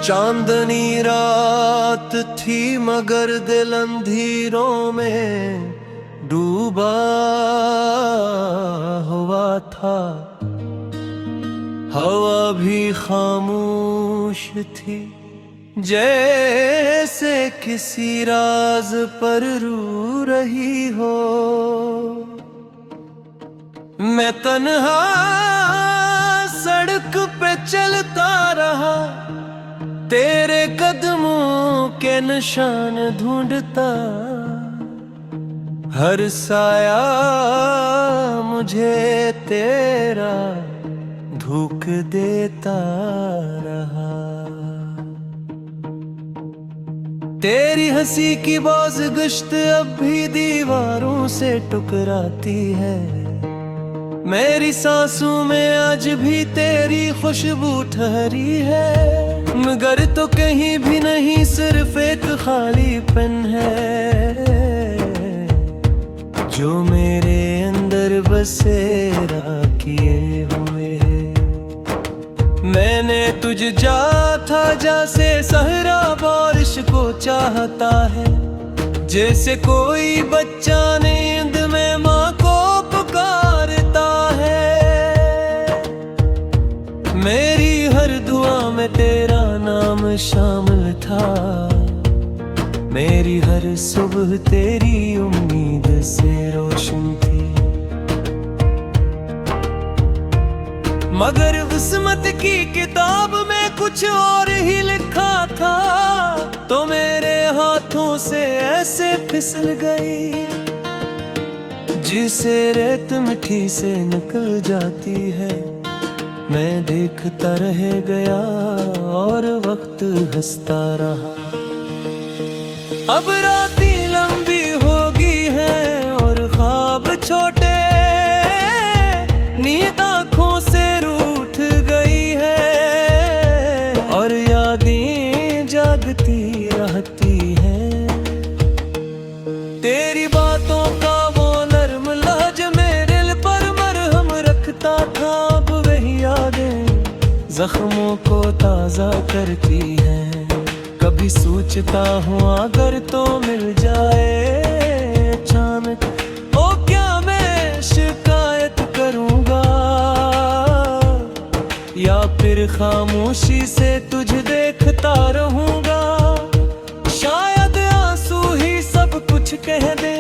चांदनी रात थी मगर दिल अंधेरों में डूबा हुआ था। हवा भी खामोश थी जैसे किसी राज पर रू रही हो। मैं तन्हा सड़क पे चलता रहा, तेरे कदमों के निशान ढूंढता। हर साया मुझे तेरा धोख देता रहा। तेरी हंसी की बाज गश्त अब भी दीवारों से टकराती है। मेरी सांसों में आज भी तेरी खुशबू ठहरी है। मगर तो कहीं भी नहीं, सिर्फ एक खालीपन है जो मेरे अंदर बसेरा किए हुए है। मैंने तुझ था जैसे सहरा बारिश को चाहता है, जैसे कोई बच्चा नींद में माँ को पुकारता है। मेरी हर दुआ में तेरा नाम शामिल था, मेरी हर सुबह तेरी उम्मीद से रोशन थी। मगर किस्मत की किताब में कुछ और ही लिखा था, तो मेरे हाथों से ऐसे फिसल गई जिसे रेत मिट्टी से निकल जाती है। मैं देखता रह गया और वक्त हंसता रहा। अब रातें लंबी होगी हैं और ख्वाब छोटे, नींद आँखों से रूठ गई है और यादें जागती रहती हैं। तेरी बातों का वो नर्म लहज मेरे दिल पर मरहम रखता था। अब वही यादें जख्मों को ताज़ा करती हैं। कभी सोचता हूँ अगर तो मिल जाए अचानक, ओ क्या मैं शिकायत करूँगा या फिर खामोशी से तुझे देखता रहूँगा। शायद आंसू ही सब कुछ कह दे।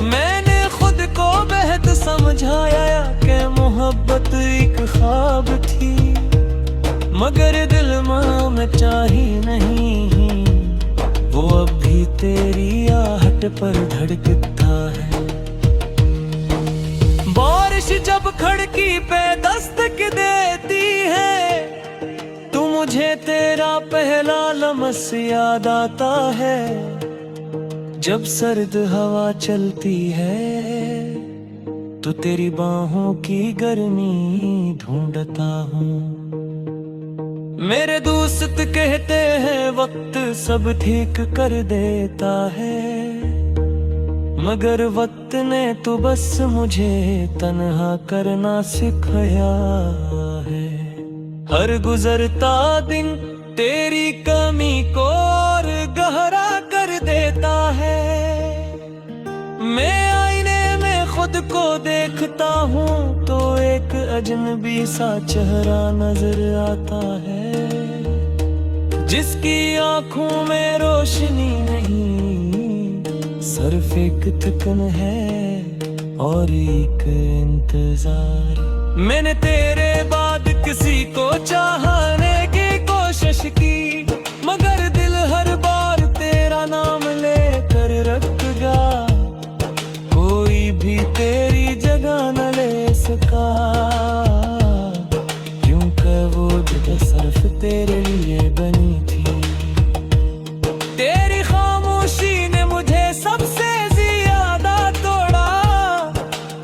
मैंने खुद को बेहद समझाया कि मोहब्बत एक ख्वाब थी, मगर दिल में चाही नहीं, वो अब भी तेरी आहट पर धड़कता है। बारिश जब खिड़की पे दस्तक देती है, तो मुझे तेरा पहला लम्स याद आता है। जब सर्द हवा चलती है तो तेरी बाहों की गर्मी ढूंढता हूँ। मेरे दोस्त कहते हैं वक्त सब ठीक कर देता है, मगर वक्त ने तो बस मुझे तन्हा करना सिखाया है। हर गुजरता दिन तेरी कमी को और गहरा कर देता है। मैं आईने में खुद को देखता हूँ तो एक अजनबी सा चेहरा नजर आता है, जिसकी आंखों में रोशनी नहीं, सिर्फ एक थकन है और एक इंतजार। मैंने तेरे बाद किसी को चाहने की कोशिश की, मगर दिल हर बार तेरा नाम लेकर रखेगा। कोई भी तेरी जगह न ले सका, क्योंकि वो जगह सिर्फ तेरे लिए बनी थी। तेरी खामोशी ने मुझे सबसे ज्यादा तोड़ा।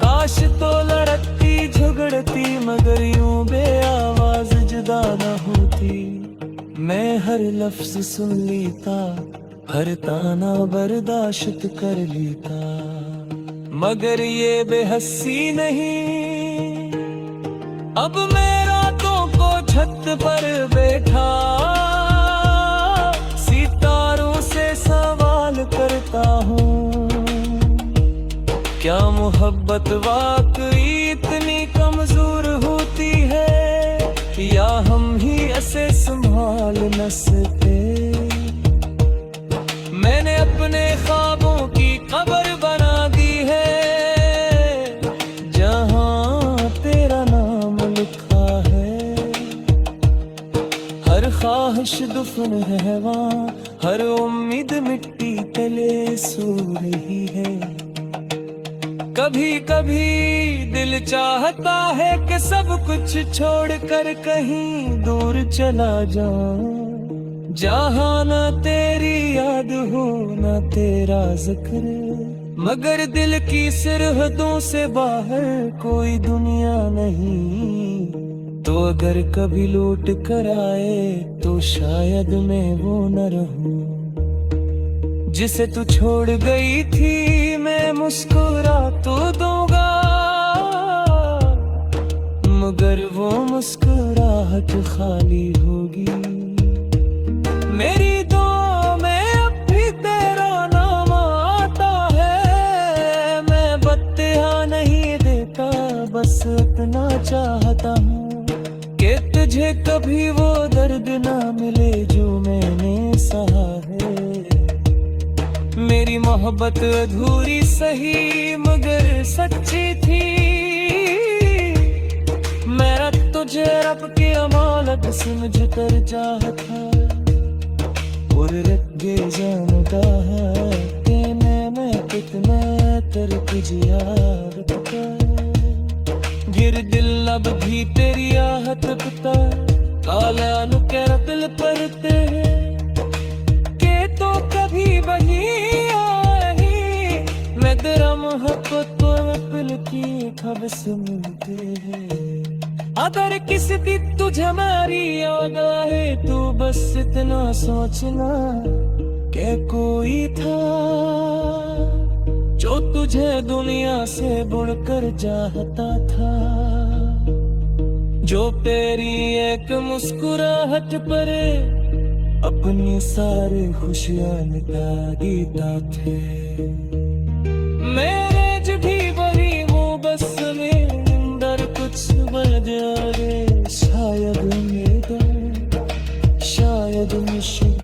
काश तो लड़ती झगड़ती मगर यूं बेआवाज जुदा न होती। मैं हर लफ्ज सुन लेता, हर ताना बर्दाश्त कर लेता, मगर ये बेहसी नहीं। अब मैं रातों को छत पर बैठा मोहब्बत वाकई इतनी कमजोर होती है, या हम ही ऐसे संभाल न सके। मैंने अपने ख्वाबों की कब्र बना दी है, जहां तेरा नाम लिखा है। हर ख्वाहिश दुफन है वहाँ, हर उम्मीद मिट्टी तले सो रही है। कभी कभी दिल चाहता है कि सब कुछ छोड़कर कहीं दूर चला जाऊं, जहां ना तेरी याद हो ना तेरा जिक्र, मगर दिल की सरहदों से बाहर कोई दुनिया नहीं। तो अगर कभी लौट कर आए तो शायद मैं वो न रहूं जिसे तू छोड़ गई थी। मैं मुस्कुरा तो दूंगा, मगर वो मुस्कुराहट खाली होगी। मेरी दुआ में अब भी तेरा नाम आता है। मैं बत्तियां नहीं देता, बस इतना चाहता हूँ कि तुझे कभी वो दर्द ना मिले जो मैंने सहा है। मेरी मोहब्बत अधूरी सही मगर सच्ची थी। मेरा तुझे रब की अमानत समझ कर चाहता, और रब्बे जानता है कि मैं कितना तर तुझे याद करता। गिर दिल अब भी तेरी आहत पता, काला नुकेरा दिल परते हैं के तो कभी वही आई। मैं तेरा मोहब्बत तो पिल की खबर सुनते हैं। अगर किसी दिन तुझे मेरी याद आए तो बस इतना सोचना कि कोई था जो तुझे दुनिया से बुड़कर चाहता था, जो तेरी एक मुस्कुराहट पर अपनी सारी खुशियां निकाल देता थे। मेरे जो भी बड़ी वो बस मेरे अंदर कुछ बजा रे, शायद मेरा शायद मुझे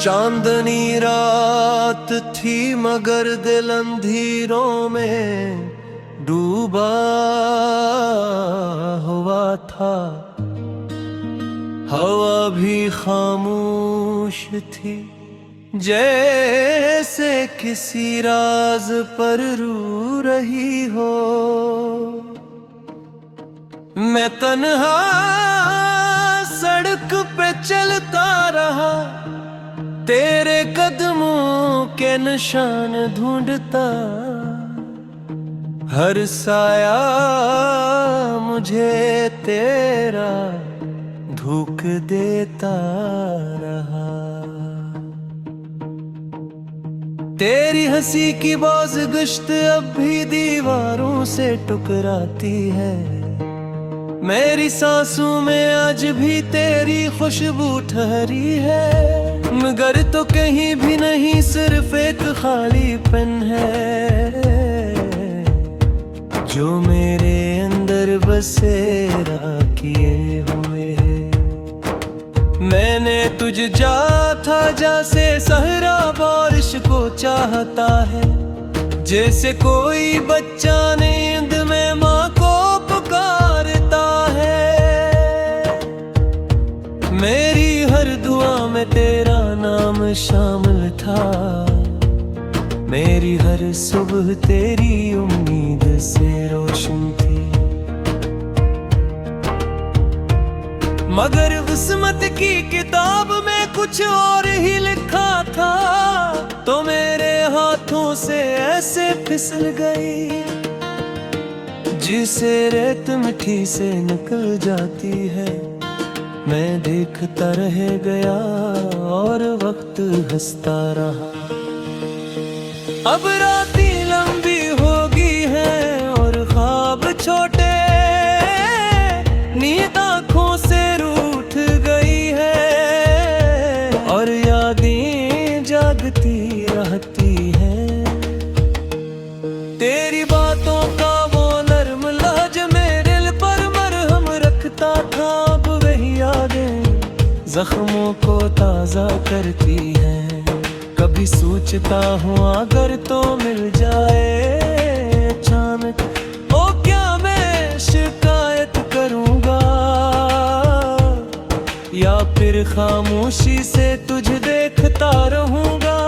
चांदनी रात थी मगर दिल अंधेरों में डूबा हुआ था। हवा भी खामोश थी जैसे किसी राज पर रू रही हो। मैं तन्हा सड़क पे चलता रहा, तेरे कदमों के निशान ढूंढता। हर साया मुझे तेरा धोख देता रहा। तेरी हंसी की बाज गश्त अब भी दीवारों से टकराती है। मेरी सांसों में आज भी तेरी खुशबू ठहरी है, मगर तो कहीं भी नहीं, सिर्फ एक खालीपन है जो मेरे अंदर बसेरा किए हुए है। मैंने तुझ था जैसे सहरा बारिश को चाहता है, जैसे कोई बच्चा नींद में माँ को पुकारता है। मेरी हर दुआ में तेरा नाम शामिल था, मेरी हर सुबह तेरी उम्मीद से रोशन थी। मगर किस्मत की किताब में कुछ और ही लिखा था, तो मेरे हाथों से ऐसे फिसल गई जिसे रेत मिट्टी से निकल जाती है। मैं देखता रह गया और वक्त हंसता रहा। अब रातें लंबी होगी है और ख्वाब छोटे, नींद आँखों से रूठ गई है और यादें जागती रहती हैं। तेरी बातों का वो नर्म लहज मेरे दिल पर मरहम रखता था। अब वही यादें जख्मों को ताज़ा करती हैं। कभी सोचता हूँ अगर तो मिल जाए अचानक, ओ क्या मैं शिकायत करूँगा या फिर खामोशी से तुझे देखता रहूँगा।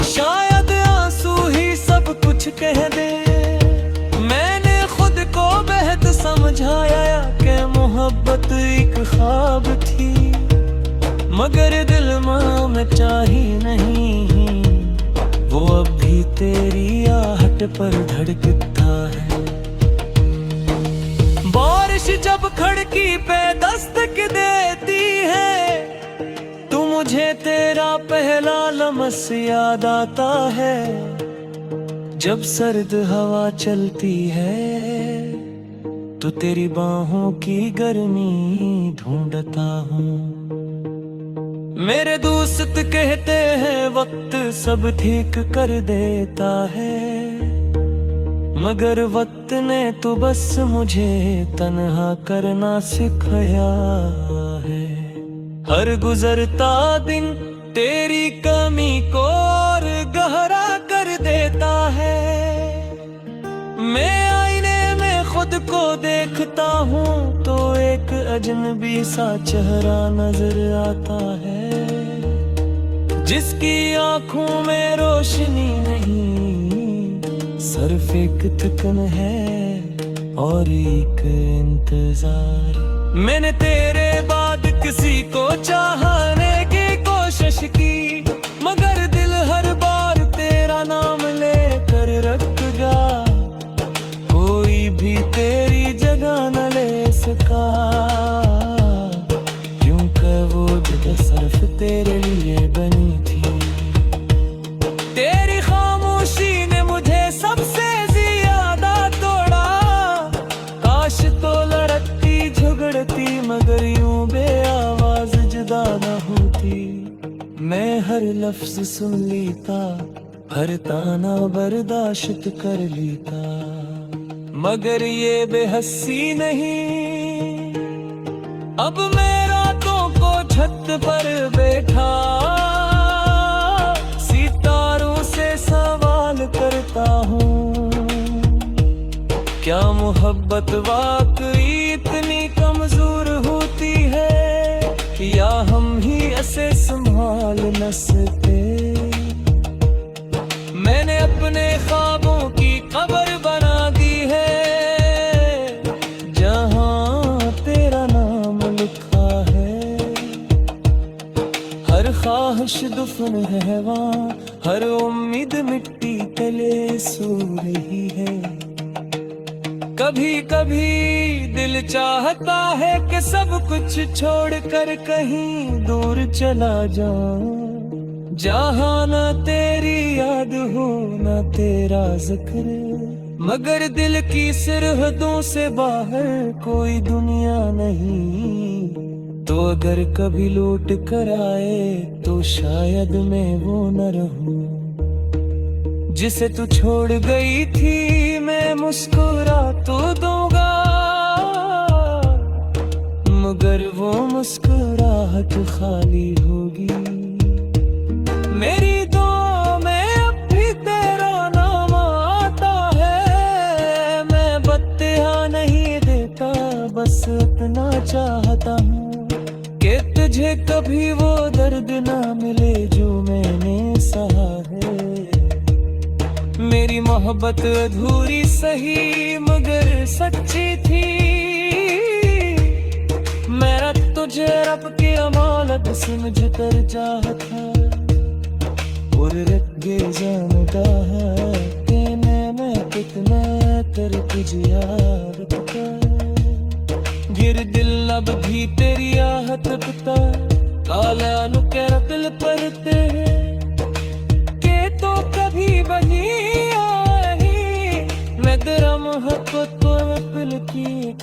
शायद आंसू ही सब कुछ कह दे। मैंने खुद को बेहद समझाया कि मोहब्बत एक ख्वाब थी, मगर दिल में चाही नहीं। वो अब भी तेरी आहट पर धड़कता है। बारिश जब खिड़की पे दस्तक देती है तो मुझे तेरा पहला लम्स याद आता है। जब सर्द हवा चलती है तो तेरी बाहों की गर्मी ढूंढता हूँ। मेरे दोस्त कहते हैं वक्त सब ठीक कर देता है, मगर वक्त ने तो बस मुझे तन्हा करना सिखाया है। हर गुजरता दिन तेरी कमी को और गहरा कर देता है। मैं आईने में खुद को देखता हूँ तो एक अजनबी सा चेहरा नजर आता है, जिसकी आंखों में रोशनी नहीं, सिर्फ एक थकन है और एक इंतजार। मैंने तेरे बाद किसी को चाहने की कोशिश की, मगर दिल हर बार तेरा नाम लेकर रखेगा। कोई भी तेरी जगह न ले सका, क्योंकि वो जगह सिर्फ तेरे लिए बनी थी। तेरी खामोशी ने मुझे सबसे ज्यादा तोड़ा। काश तो लड़ती झगड़ती मगर यूं बेआवाज जुदा न होती। मैं हर लफ्ज सुन लेता, हर ताना बर्दाश्त कर लेता, मगर ये बेहसी नहीं। अब मैं रातों को छत पर बैठा सितारों से सवाल करता हूँ, क्या मोहब्बत वाकई इतनी कमजोर होती है, या हम ही इसे संभाल न सकते। मैंने अपने ख्वाबों की कब्र बना दी है, जहां तेरा नाम लिखा है। हर ख्वाहिश दुफन है वहाँ, हर उम्मीद मिट्टी तले सो रही है। कभी कभी दिल चाहता है कि सब कुछ छोड़कर कहीं दूर चला जाऊं, जहाँ ना तेरी याद हो ना तेरा जिक्र, मगर दिल की सरहदों से बाहर कोई दुनिया नहीं। तो अगर कभी लौट कर आए तो शायद मैं वो न रहूं जिसे तू छोड़ गई थी। मैं मुस्कुरा तो दूंगा, मगर वो मुस्कुराहट खाली होगी। मेरी दुआ में अब भी तेरा नाम आता है। मैं बत्तियाँ नहीं देता, बस इतना चाहता हूँ कि तुझे कभी वो दर्द ना मिले जो मैंने सहा है। मेरी मोहब्बत अधूरी सही मगर सच्ची थी। मेरा तुझे रब की अमानत समझ कर चाहता, और रगे जानता है कि मैं कितना कर तुझे याद पता। गिर दिल अब भी तेरी आहट पता, काला नुकेरा दिल पर तेरे के तो कभी वही आई। मैं तेरा मोहब्बत को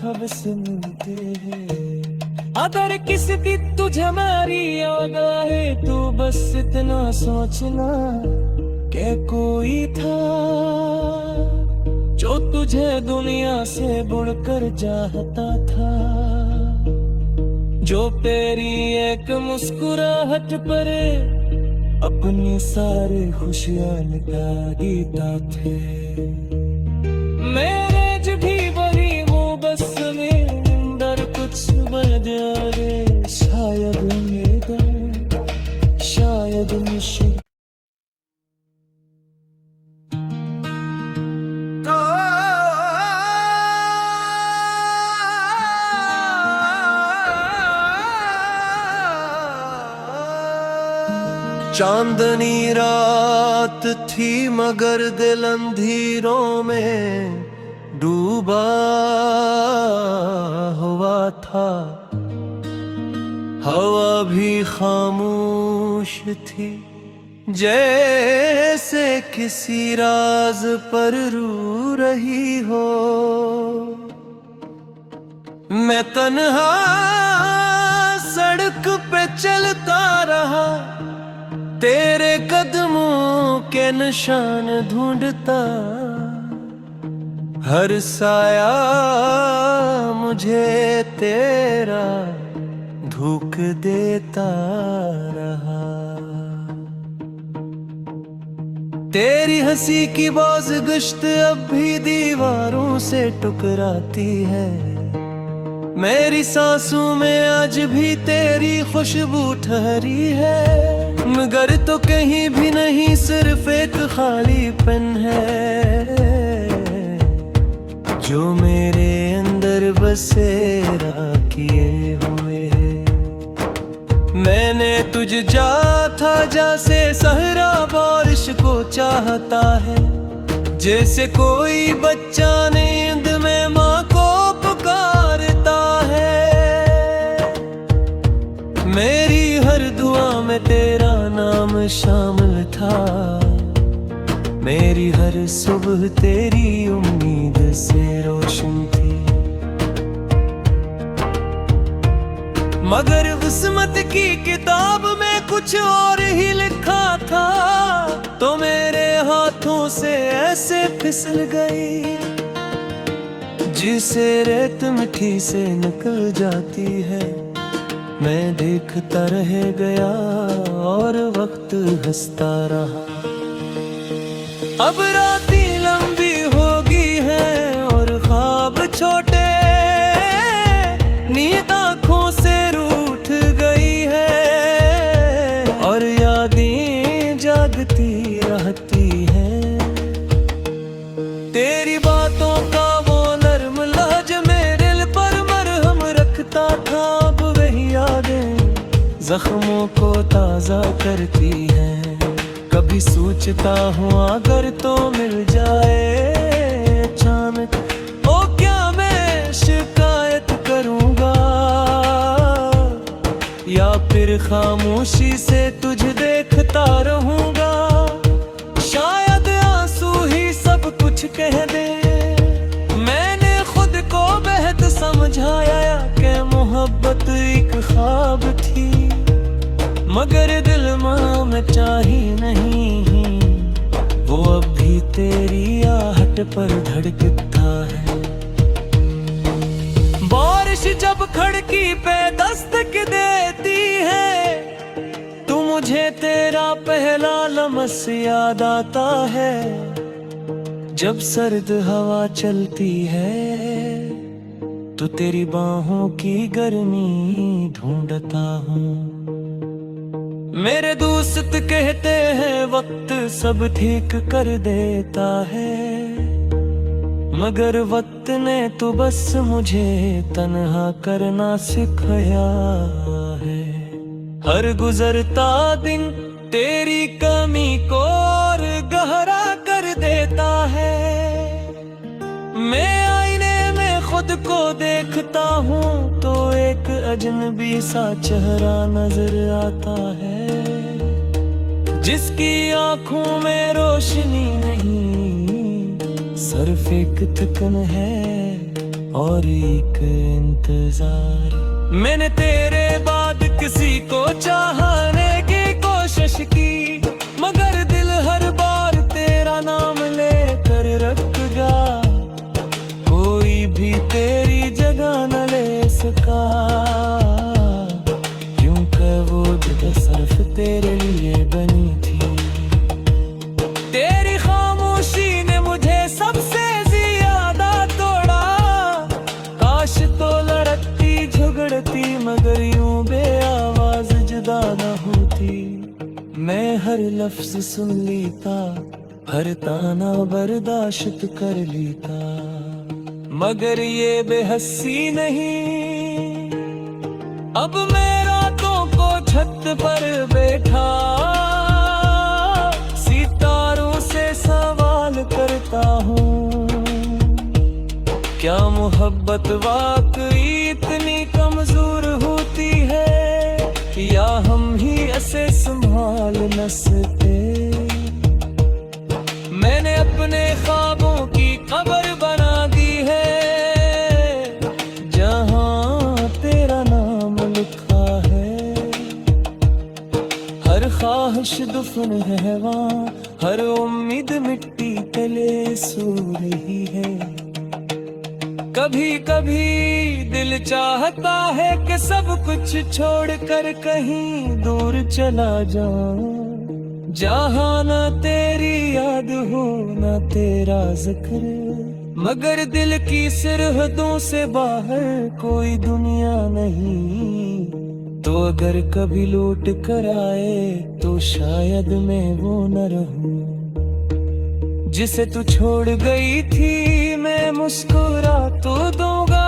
हवस मिलते हैं। अगर किसी दिन तुझे मेरी याद आए तो बस इतना सोचना कि कोई था जो तुझे दुनिया से बढ़कर चाहता था, जो तेरी एक मुस्कुराहट पर अपनी सारी खुशियां लुटा देता थे। मेरे भी बड़ी वो बस में अंदर कुछ बजा रे, शायद मेरा शायद मुझे चांदनी रात थी मगर दिल अंधेरों में डूबा हुआ था। हवा भी खामोश थी जैसे किसी राज पर रू रही हो। मैं तन्हा सड़क पे चलता रहा, तेरे कदमों के निशान ढूंढता। हर साया मुझे तेरा धोख देता रहा। तेरी हंसी की बाज गश्त अब भी दीवारों से टकराती है। मेरी सांसों में आज भी तेरी खुशबू ठहरी है। मगर तो कहीं भी नहीं, सिर्फ एक खालीपन है जो मेरे अंदर बसेरा किए हुए है। मैंने तुझ जा था जैसे सहरा बारिश को चाहता है, जैसे कोई बच्चा नींद में माँ को पुकारता है। मेरी हर दुआ में तेरा नाम शामिल था, मेरी हर सुबह तेरी उम्मीद से रोशन थी। मगर किस्मत की किताब में कुछ और ही लिखा था, तो मेरे हाथों से ऐसे फिसल गई जिसे रेत मिट्टी से निकल जाती है। मैं देखता रह गया और वक्त हंसता रहा। अब रातें लंबी होगी है और ख्वाब छोटे, नींद आँखों से रूठ गई है और यादें जागती रहती हैं। तेरी बातों का वो नर्म लहज मेरे दिल पर मरहम रखता था। अब वही यादें जख्मों को ताजा करती हैं। कभी सोचता हूँ अगर तो मिल जाए अचानक, ओ क्या मैं शिकायत करूँगा या फिर खामोशी से तुझे देखता रहूँगा। शायद आंसू ही सब कुछ कह दे। मैंने खुद को बेहद समझाया कि मोहब्बत एक ख्वाब थी, मगर दिल में चाही नहीं, वो अब भी तेरी आहट पर धड़कता है। बारिश जब खिड़की पे दस्तक देती है, तो मुझे तेरा पहला लम्स याद आता है। जब सर्द हवा चलती है तो तेरी बाहों की गर्मी ढूंढता हूँ। मेरे दोस्त कहते हैं वक्त सब ठीक कर देता है, मगर वक्त ने तो बस मुझे तन्हा करना सिखाया है। हर गुजरता दिन तेरी कमी को और गहरा कर देता है। मैं आईने में खुद को देखता हूँ तो एक अजनबी सा चेहरा नजर आता है, जिसकी आंखों में रोशनी नहीं, सिर्फ एक थकन है और एक इंतजार। मैंने तेरे बाद किसी को चाहने की कोशिश की, मगर दिल हर बार तेरा नाम लेकर रख गया। कोई भी तेरी जगह न ले सका, क्योंकि वो जगह सिर्फ तेरे लिए बनी थी। तेरी खामोशी ने मुझे सबसे ज्यादा तोड़ा। काश तो लड़ती झगड़ती मगर यूं बेआवाज जुदा न होती। मैं हर लफ्ज सुन लेता, हर ताना बर्दाश्त कर लेता, मगर ये बेहसी नहीं। अब मैं रातों को छत पर बैठा सितारों से सवाल करता हूँ, क्या मोहब्बत वाकई इतनी कमजोर होती है, या हम ही इसे संभाल न सकते। मैंने अपने ख्वाबों की कब्र बना दी है, जहाँ तेरा नाम लिखा है। हर ख्वाहिश दुफन है वहाँ, हर उम्मीद मिट्टी तले सो रही है। कभी कभी दिल चाहता है कि सब कुछ छोड़कर कहीं दूर चला जाऊं, जहाँ ना तेरी याद हो ना तेरा जिक्र, मगर दिल की सरहदों से बाहर कोई दुनिया नहीं। तो अगर कभी लौट कर आए तो शायद मैं वो न रहूं जिसे तू छोड़ गई थी। मैं मुस्कुरा तो दूंगा,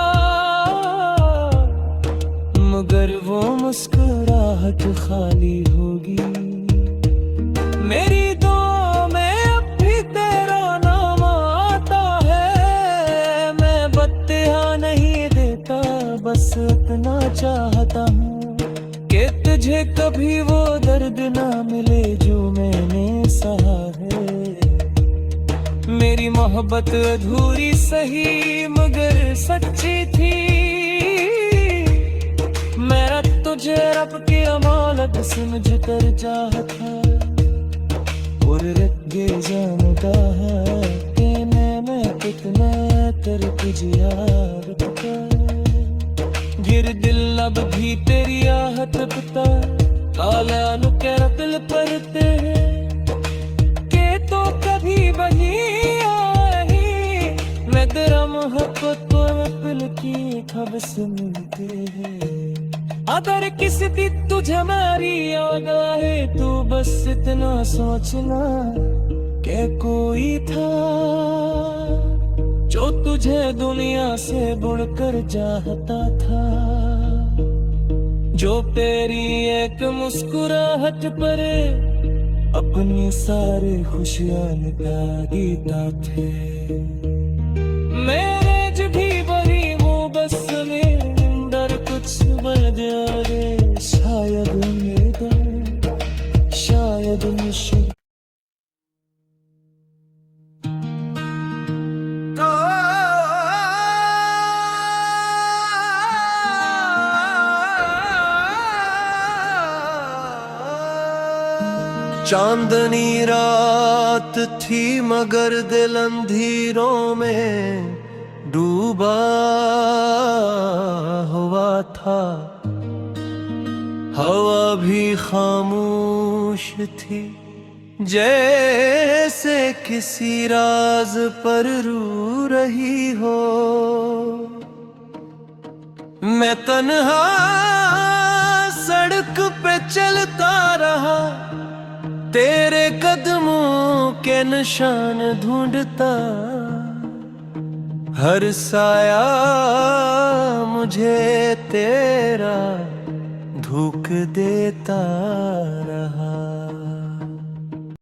मगर वो मुस्कुराहट खाली होगी। मेरी दुआ में अब भी तेरा नाम आता है। मैं बत्तियां नहीं देता, बस इतना चाहता हूँ कि तुझे कभी वो दर्द ना मिले जो मैंने सहा है। मेरी मोहब्बत अधूरी सही मगर सच्ची थी। मेरा तुझे रब की अमानत समझ कर चाहता, और रगे जानता है कि मैं कितना कर तुझे याद पता। गिर दिल अब भी तेरी आहट पता, काला नुकेरा दिल परते हैं के तो कभी वही आई। मैं तेरा मोहब्बत तो दिल की खबर सुनते हैं। अगर किसी दिन तुझे मेरी याद आए तो बस इतना सोचना कि कोई था जो तुझे दुनिया से बढ़कर चाहता था, जो तेरी एक मुस्कुराहट पर अपनी सारे खुशियां लगा देता थे। मेरे जो भी बड़ी वो बस मेरे अंदर कुछ बजा रे, शायद मेरा शायद मुश्किल। चांदनी रात थी मगर दिल अंधेरों में डूबा हुआ था। हवा भी खामोश थी जैसे किसी राज पर रू रही हो। मैं तन्हा सड़क पे चलता रहा, तेरे कदमों के निशान ढूंढता। हर साया मुझे तेरा धोखा देता रहा।